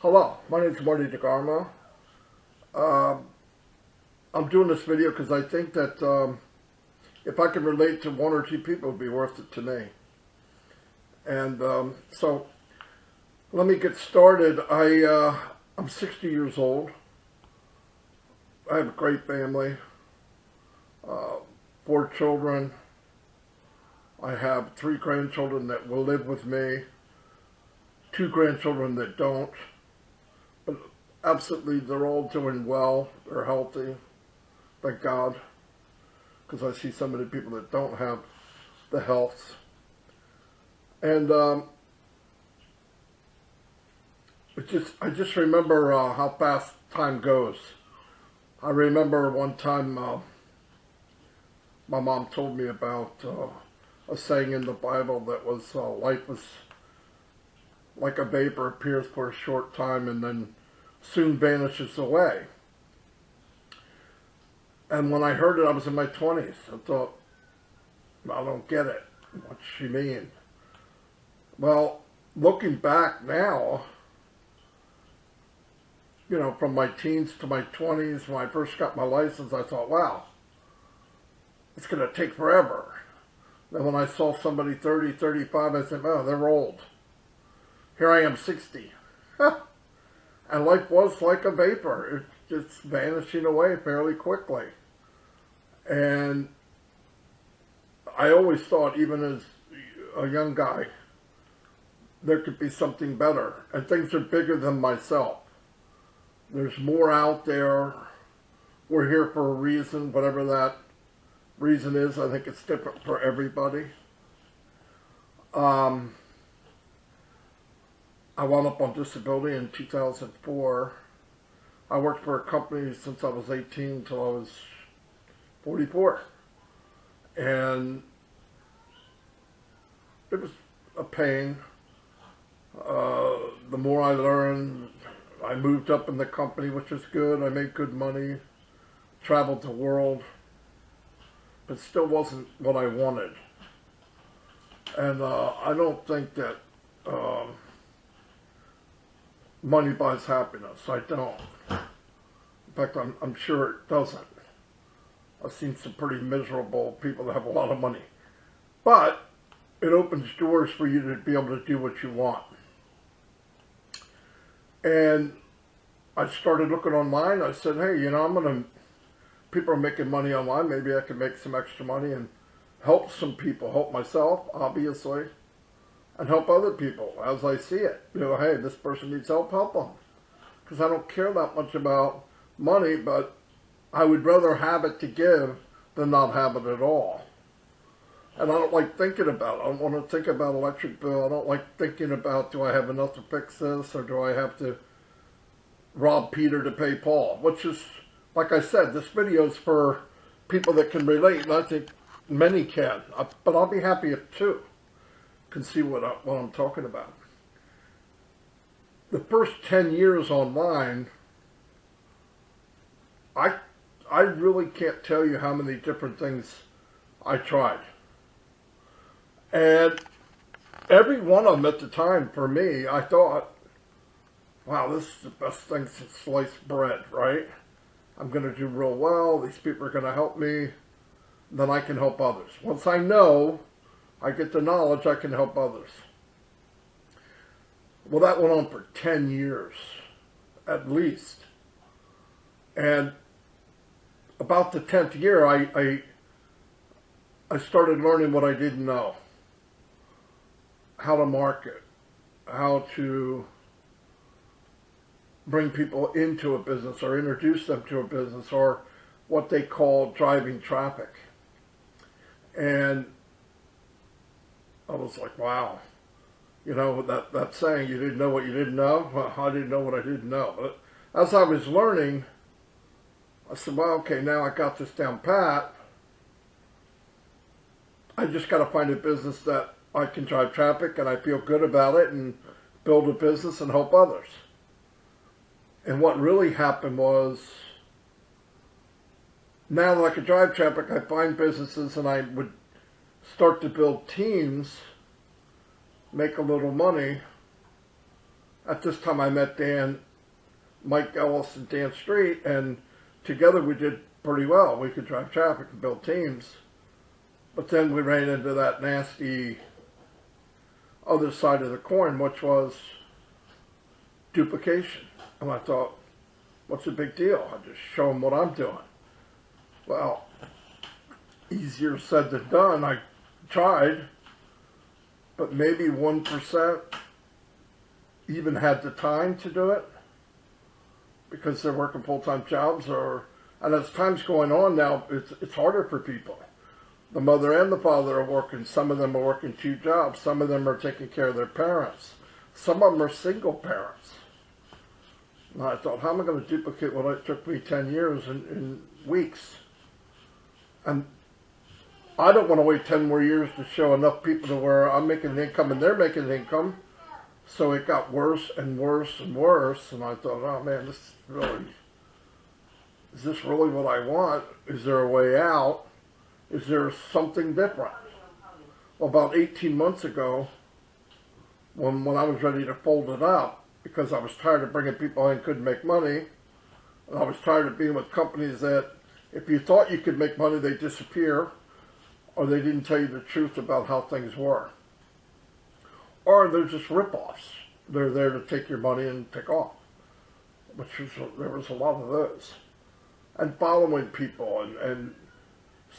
Hello, my name is Marty DeGarmo. Um, I'm doing this video because I think that if I can relate to one or two people, it would be worth it to me. And so let me get started. I'm 60 years old. I have a great family, uh, 4 children. I have 3 grandchildren that will live with me, 2 grandchildren that don't. But absolutely, they're all doing well. They're healthy, thank God, because I see so many people that don't have the health. And I just remember how fast time goes. I remember one time my mom told me about a saying in the Bible that was life was like a vapor, appears for a short time and then soon vanishes away. And when I heard it, I was in my 20s. I thought, I don't get it. What's she mean? Well, looking back now, you know, from my teens to my 20s, when I first got my license, I thought, wow, it's going to take forever. Then when I saw somebody 30, 35, I said, oh, they're old. Here I am 60. And life was like a vapor. It's just vanishing away fairly quickly. And I always thought, even as a young guy, there could be something better. And things are bigger than myself. There's more out there. We're here for a reason, whatever that reason is. I think it's different for everybody. I wound up on disability in 2004. I worked for a company since I was 18 until I was 44. And it was a pain. The more I learned, I moved up in the company, which was good. I made good money, traveled the world, but still wasn't what I wanted. And I don't think that money buys happiness. I don't. In fact, I'm sure it doesn't. I've seen some pretty miserable people that have a lot of money. But it opens doors for you to be able to do what you want. And I started looking online. I said, hey, you know, people are making money online. Maybe I can make some extra money and help some people. Help myself, obviously, and help other people as I see it. You know, hey, this person needs help them. Because I don't care that much about money, but I would rather have it to give than not have it at all. And I don't like thinking about it. I don't want to think about electric bill. I don't like thinking about, do I have enough to fix this, or do I have to rob Peter to pay Paul? Which is, like I said, this video is for people that can relate, and I think many can. But I'll be happy if two can see what I'm talking about. The first 10 years online, I really can't tell you how many different things I tried. And every one of them at the time, for me, I thought, wow, this is the best thing since sliced bread, right? I'm going to do real well. These people are going to help me. Then I can help others. Once I know, I get the knowledge, I can help others. Well, that went on for 10 years, at least. And about the 10th year, I started learning what I didn't know. How to market, how to bring people into a business or introduce them to a business, or what they call driving traffic. And I was like, wow, you know, that saying, you didn't know what you didn't know? Well, I didn't know what I didn't know. But as I was learning, I said, well, okay, now I got this down pat. I just got to find a business that I can drive traffic and I feel good about it and build a business and help others. And what really happened was, now that I could drive traffic, I find businesses and I would start to build teams, make a little money, At this time I met Mike Ellis and Dan Street, and together we did pretty well. We could drive traffic and build teams. But then we ran into that nasty other side of the coin, which was duplication. And I thought, what's the big deal? I just show them what I'm doing. Well, easier said than done. I tried, but maybe 1% even had the time to do it because they're working full-time jobs, and as time's going on now, it's harder for people. The mother and the father are working. Some of them are working 2 jobs. Some of them are taking care of their parents. Some of them are single parents. And I thought, how am I going to duplicate what it took me 10 years in weeks? And I don't want to wait 10 more years to show enough people to where I'm making an income and they're making an income. So it got worse and worse and worse. And I thought, oh man, is this really what I want? Is there a way out? Is there something different? Well, about 18 months ago, when I was ready to fold it up, because I was tired of bringing people in who couldn't make money, and I was tired of being with companies that if you thought you could make money, they disappear, or they didn't tell you the truth about how things were. Or they're just rip-offs. They're there to take your money and take off, there was a lot of those. And following people and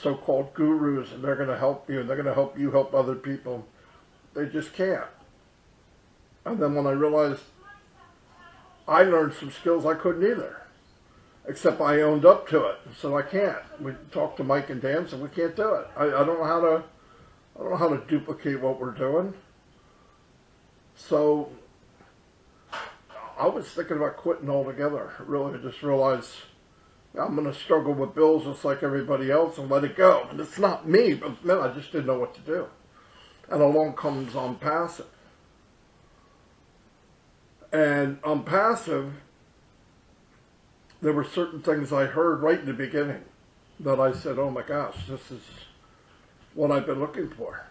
so-called gurus, and they're going to help you, and they're going to help you help other people. They just can't. And then when I realized I learned some skills I couldn't either, except I owned up to it and said I can't. We talked to Mike and Dan, said we can't do it. I don't know how to duplicate what we're doing. So I was thinking about quitting altogether. Really, I just realized I'm going to struggle with bills just like everybody else and let it go. And it's not me, but man, I just didn't know what to do. And along comes OnPassive. And OnPassive, there were certain things I heard right in the beginning that I said, oh my gosh, this is what I've been looking for.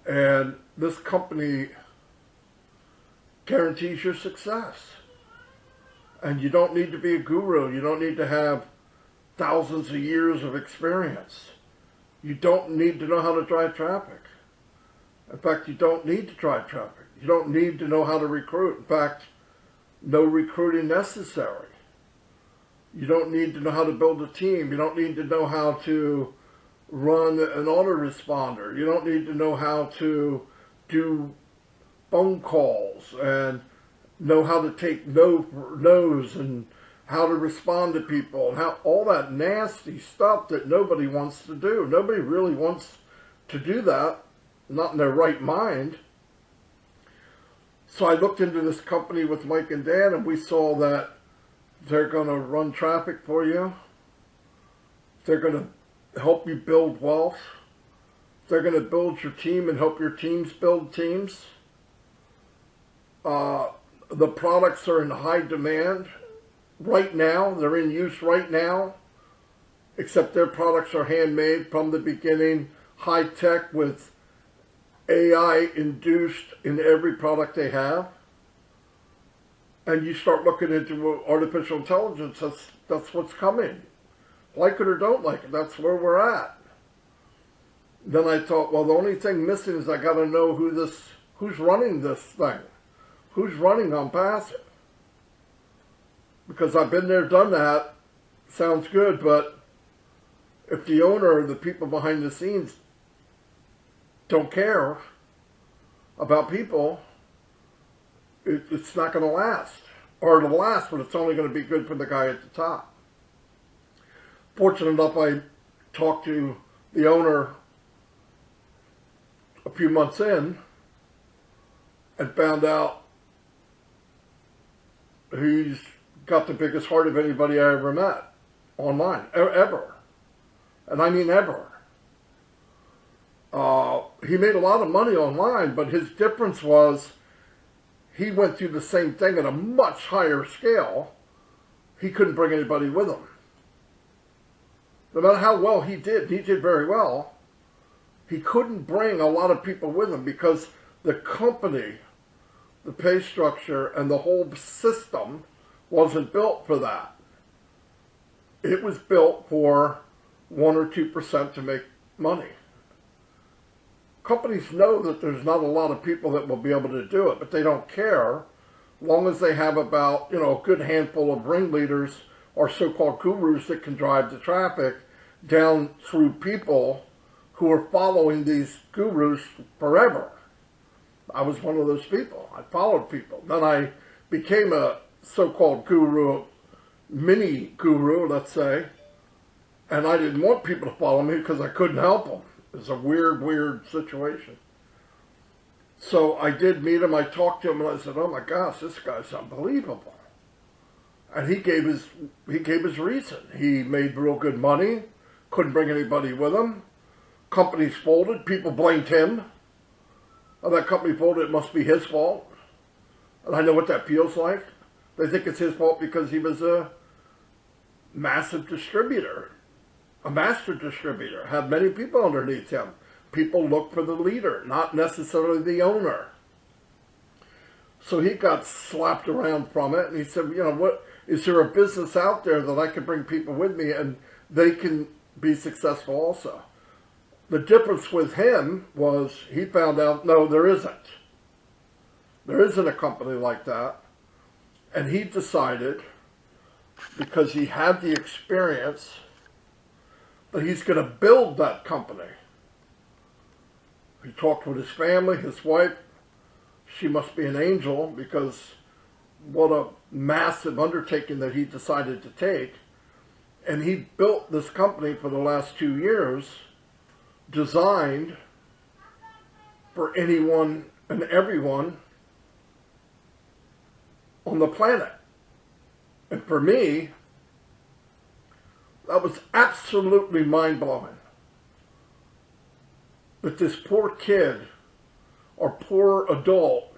And this company guarantees your success. And you don't need to be a guru. You don't need to have thousands of years of experience. You don't need to know how to drive traffic. In fact, you don't need to drive traffic. You don't need to know how to recruit. In fact, no recruiting necessary. You don't need to know how to build a team. You don't need to know how to run an autoresponder. You don't need to know how to do phone calls and know how to take no's and how to respond to people and how all that nasty stuff that nobody wants to do. Nobody really wants to do that, not in their right mind. So I looked into this company with Mike and Dan, and we saw that they're going to run traffic for you. They're going to help you build wealth. They're going to build your team and help your teams build teams. The products are in high demand right now. They're in use right now, except their products are handmade from the beginning, high tech with AI induced in every product they have. And you start looking into artificial intelligence, that's what's coming. Like it or don't like it, that's where we're at. Then I thought, well, the only thing missing is I got to know who's running this thing. Who's running OnPassive? Because I've been there, done that. Sounds good, but if the owner or the people behind the scenes don't care about people, it's not going to last. Or it'll last, but it's only going to be good for the guy at the top. Fortunate enough, I talked to the owner a few months in and found out he's got the biggest heart of anybody I ever met online, ever. And I mean ever. He made a lot of money online, but his difference was he went through the same thing at a much higher scale. He couldn't bring anybody with him. No matter how well he did very well, he couldn't bring a lot of people with him because the company the pay structure and the whole system wasn't built for that. It was built for 1 or 2% to make money. Companies know that there's not a lot of people that will be able to do it, but they don't care, as long as they have about, a good handful of ringleaders or so-called gurus that can drive the traffic down through people who are following these gurus forever. I was one of those people. I followed people. Then I became a so-called guru, mini guru, let's say, and I didn't want people to follow me because I couldn't help them. It was a weird situation. So I did meet him. I talked to him, and I said, "Oh my gosh, this guy's unbelievable." And he gave his reason. He made real good money, couldn't bring anybody with him. Companies folded. People blamed him. Oh, that company folded. It must be his fault. And I know what that feels like. They think it's his fault because he was a massive distributor, a master distributor, had many people underneath him. People look for the leader, not necessarily the owner. So he got slapped around from it, and he said, what, is there a business out there that I can bring people with me and they can be successful also? The difference with him was he found out, no, there isn't. There isn't a company like that. And he decided, because he had the experience, that he's going to build that company. He talked with his family, his wife. She must be an angel, because what a massive undertaking that he decided to take. And he built this company for the last 2 years, designed for anyone and everyone on the planet. And for me, that was absolutely mind-blowing. That this poor kid or poor adult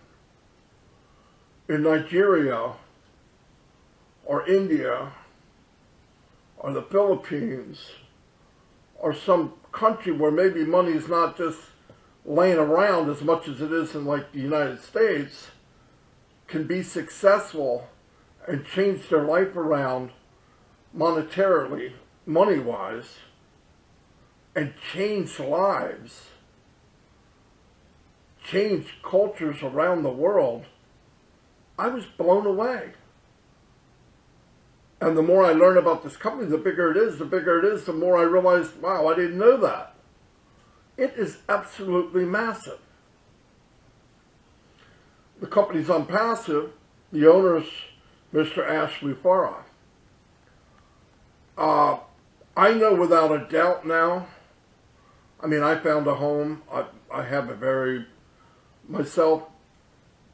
in Nigeria or India or the Philippines or some country where maybe money is not just laying around as much as it is in like the United States, can be successful and change their life around monetarily, money-wise, and change lives, change cultures around the world. I was blown away. And the more I learn about this company, the bigger it is, the more I realize, wow, I didn't know that. It is absolutely massive. The company's OnPassive. The owner's Mr. Ashley Farah. I know without a doubt now, I found a home. I have myself,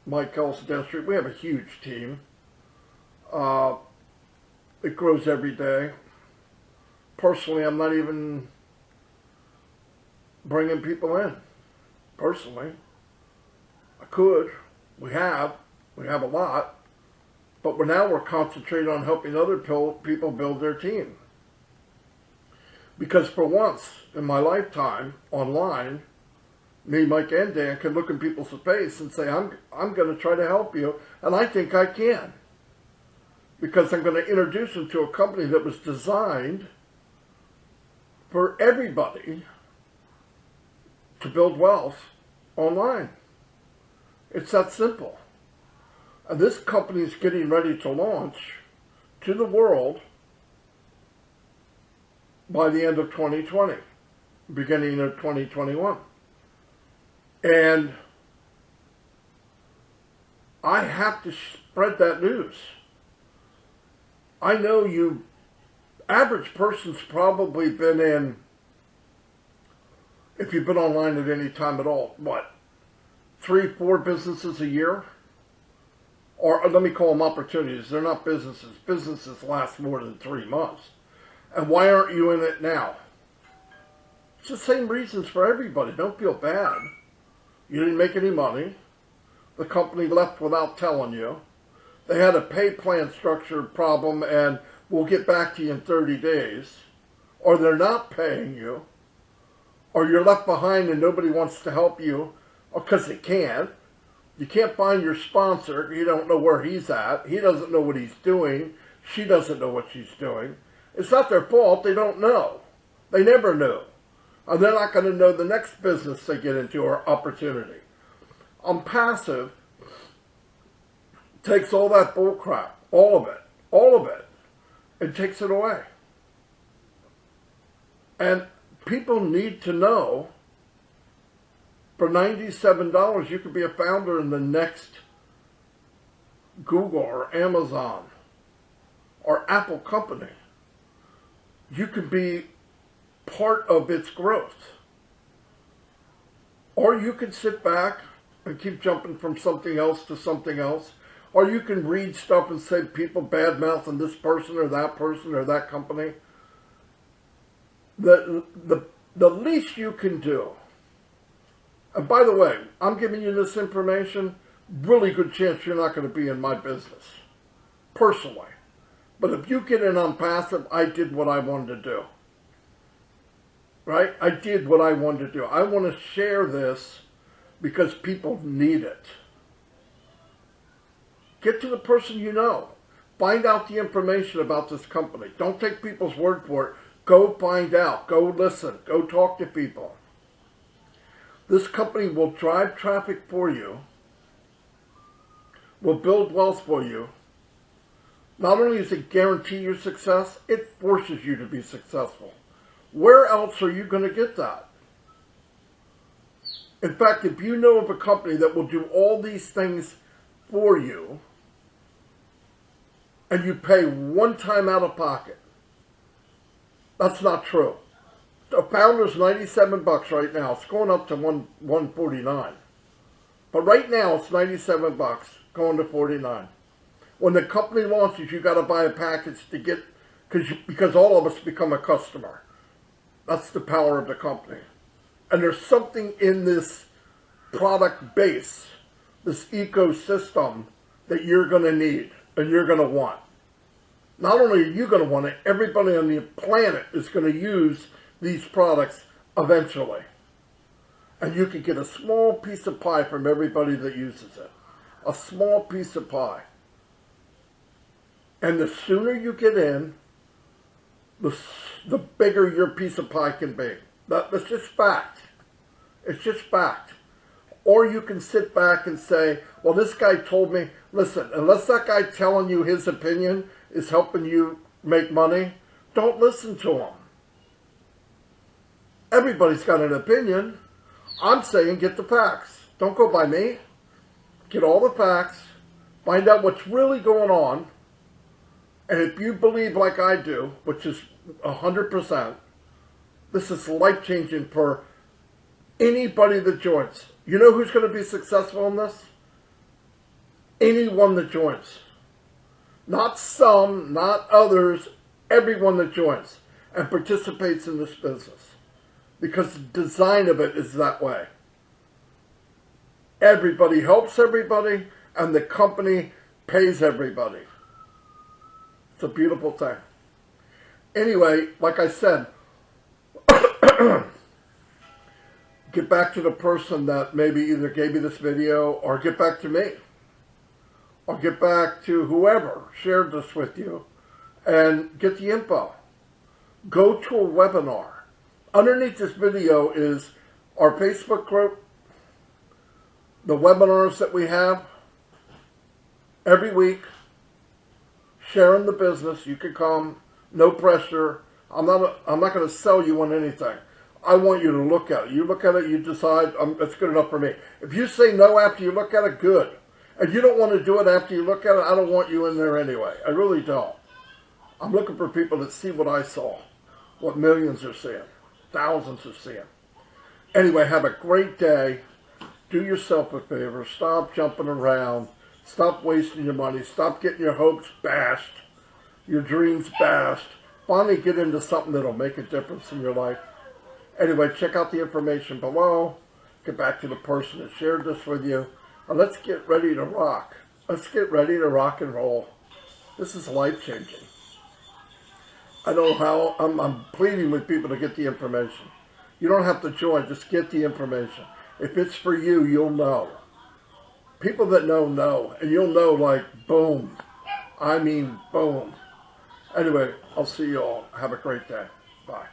Mike Elson, we have a huge team. It grows every day. Personally, I'm not even bringing people in. Personally, I could. We have a lot, but we're concentrating on helping other people build their team. Because for once in my lifetime, online, me, Mike, and Dan can look in people's face and say, I'm going to try to help you, and I think I can. Because I'm going to introduce them to a company that was designed for everybody to build wealth online. It's that simple. And this company is getting ready to launch to the world by the end of 2020, beginning of 2021. And I have to spread that news. I know average person's probably been in, if you've been online at any time at all, 3-4 businesses a year? Or let me call them opportunities. They're not businesses. Businesses last more than 3 months. And why aren't you in it now? It's the same reasons for everybody. Don't feel bad. You didn't make any money. The company left without telling you. They had a pay plan structure problem and we'll get back to you in 30 days. Or they're not paying you. Or you're left behind and nobody wants to help you because they can't. You can't find your sponsor. You don't know where he's at. He doesn't know what he's doing. She doesn't know what she's doing. It's not their fault. They don't know. They never knew. And they're not going to know the next business they get into or opportunity. OnPassive takes all that bull crap, all of it, and takes it away. And people need to know, for $97, you could be a founder in the next Google or Amazon or Apple company. You could be part of its growth. Or you could sit back and keep jumping from something else to something else. Or you can read stuff and say people bad-mouthing this person or that company. The least you can do, and by the way, I'm giving you this information, really good chance you're not going to be in my business, personally. But if you get in OnPassive, I did what I wanted to do. Right? I did what I wanted to do. I want to share this because people need it. Get to the person you know. Find out the information about this company. Don't take people's word for it. Go find out. Go listen. Go talk to people. This company will drive traffic for you, will build wealth for you. Not only does it guarantee your success, it forces you to be successful. Where else are you going to get that? In fact, if you know of a company that will do all these things for you, and you pay one time out of pocket, that's not true. The founder's $97 right now. It's going up to $149. But right now it's $97, going to $49. When the company launches, you got to buy a package to get, because all of us become a customer. That's the power of the company. And there's something in this product base, this ecosystem, that you're going to need and you're going to want. Not only are you going to want it, everybody on the planet is going to use these products eventually. And you can get a small piece of pie from everybody that uses it. A small piece of pie. And the sooner you get in, the bigger your piece of pie can be. That's just fact. It's just fact. Or you can sit back and say, well, this guy told me, listen, unless that guy telling you his opinion is helping you make money, don't listen to him. Everybody's got an opinion. I'm saying get the facts. Don't go by me. Get all the facts. Find out what's really going on. And if you believe like I do, which is 100%, this is life-changing for anybody that joins. You know who's going to be successful in this? Anyone that joins. Not some, not others, everyone that joins and participates in this business. Because the design of it is that way. Everybody helps everybody, and the company pays everybody. It's a beautiful thing. Anyway, like I said, get back to the person that maybe either gave you this video, or get back to me, or get back to whoever shared this with you, and get the info. Go to a webinar. Underneath this video is our Facebook group, the webinars that we have every week, sharing the business. You can come, no pressure. I'm not going to sell you on anything. I want you to look at it. You look at it, you decide, it's good enough for me. If you say no after you look at it, good. And you don't want to do it after you look at it, I don't want you in there anyway. I really don't. I'm looking for people that see what I saw, what millions are seeing, thousands are seeing. Anyway, have a great day. Do yourself a favor. Stop jumping around. Stop wasting your money. Stop getting your hopes bashed, your dreams bashed. Finally get into something that'll make a difference in your life. Anyway, check out the information below. Get back to the person that shared this with you. And let's get ready to rock. Let's get ready to rock and roll. This is life-changing. I don't know how. I'm pleading with people to get the information. You don't have to join. Just get the information. If it's for you, you'll know. People that know, and you'll know like boom. I mean boom. Anyway, I'll see you all. Have a great day. Bye.